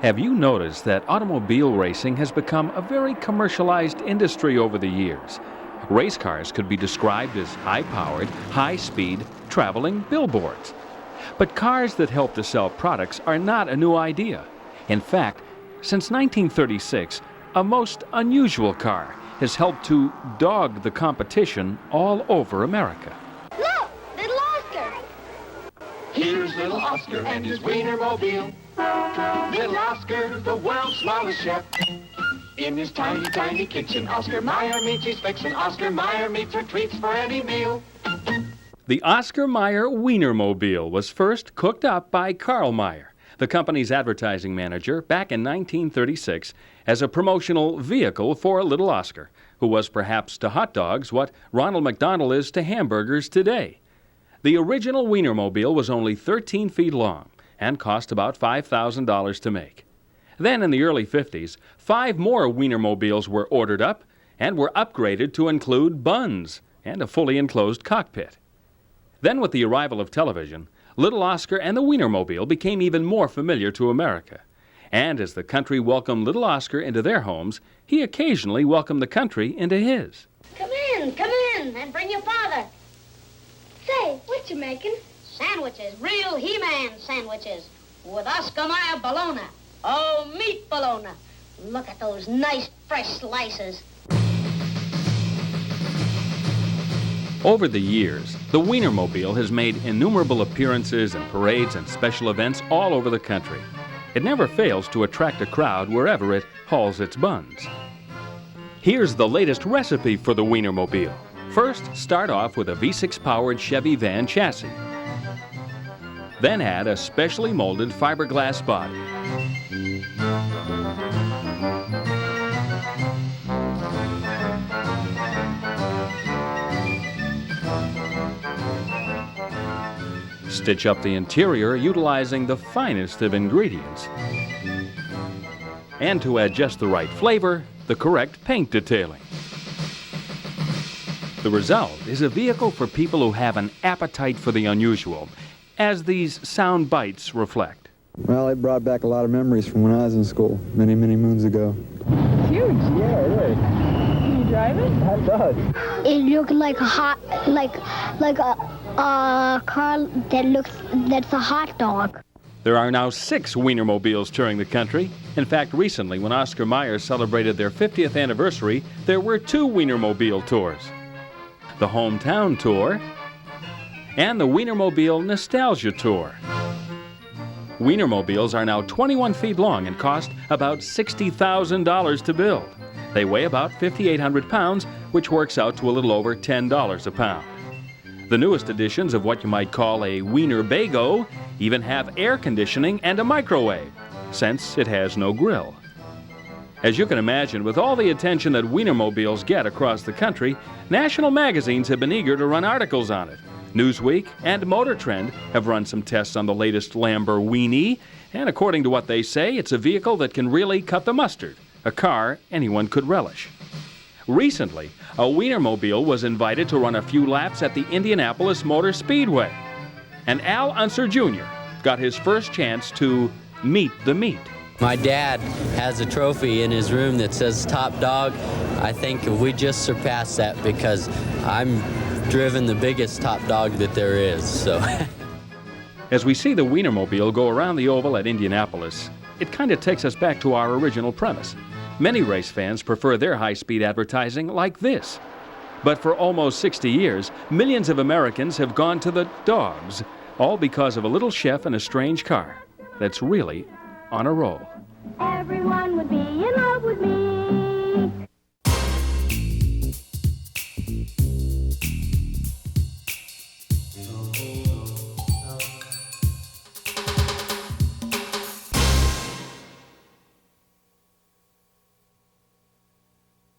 Have you noticed that automobile racing has become a very commercialized industry over the years? Race cars could be described as high-powered, high-speed, traveling billboards. But cars that help to sell products are not a new idea. In fact, since 1936, a most unusual car has helped to dog the competition all over America. Look! Little Oscar! Here's little Oscar and his Wienermobile. Little Oscar, the world's smallest chef. In his tiny, tiny kitchen, Oscar Mayer meets his fixin'. Oscar Mayer meets her treats for any meal. The Oscar Mayer Wienermobile was first cooked up by Carl Mayer, the company's advertising manager, back in 1936 as a promotional vehicle for little Oscar, who was perhaps to hot dogs what Ronald McDonald is to hamburgers today. The original Wienermobile was only 13 feet long and cost about $5,000 to make. Then in the early 50s, 5 more Wienermobiles were ordered up and were upgraded to include buns and a fully enclosed cockpit. Then with the arrival of television, little Oscar and the Wienermobile became even more familiar to America. And as the country welcomed little Oscar into their homes, he occasionally welcomed the country into his. Come in, and bring your father. Say, what you making? Sandwiches, real He-Man sandwiches, with Oscar Mayer bologna. Oh, meat bologna. Look at those nice, fresh slices. Over the years, the Wienermobile has made innumerable appearances in parades and special events all over the country. It never fails to attract a crowd wherever it hauls its buns. Here's the latest recipe for the Wienermobile. First, start off with a V6-powered Chevy van chassis. Then add a specially molded fiberglass body. Stitch up the interior utilizing the finest of ingredients. And to add just the right flavor, the correct paint detailing. The result is a vehicle for people who have an appetite for the unusual, as these sound bites reflect. Well, it brought back a lot of memories from when I was in school, many, many moons ago. It's huge. Yeah, it is. Can you drive it? It does. It looks like a car that's a hot dog. There are now 6 Wienermobiles touring the country. In fact, recently, when Oscar Mayer celebrated their 50th anniversary, there were 2 Wienermobile tours. The Hometown Tour and the Wienermobile Nostalgia Tour. Wienermobiles are now 21 feet long and cost about $60,000 to build. They weigh about 5,800 pounds, which works out to a little over $10 a pound. The newest editions of what you might call a Wienerbago even have air conditioning and a microwave, since it has no grill. As you can imagine, with all the attention that Wienermobiles get across the country, national magazines have been eager to run articles on it. Newsweek and Motor Trend have run some tests on the latest Lamborghini, and according to what they say, it's a vehicle that can really cut the mustard, a car anyone could relish. Recently, a Wienermobile was invited to run a few laps at the Indianapolis Motor Speedway, and Al Unser Jr. got his first chance to meet the meat. My dad has a trophy in his room that says top dog. I think we just surpassed that because I'm driven the biggest top dog that there is. So, As we see the Wienermobile go around the oval at Indianapolis, it kind of takes us back to our original premise. Many race fans prefer their high-speed advertising like this. But for almost 60 years, millions of Americans have gone to the dogs, all because of a little chef in a strange car that's really on a roll. Everyone would be in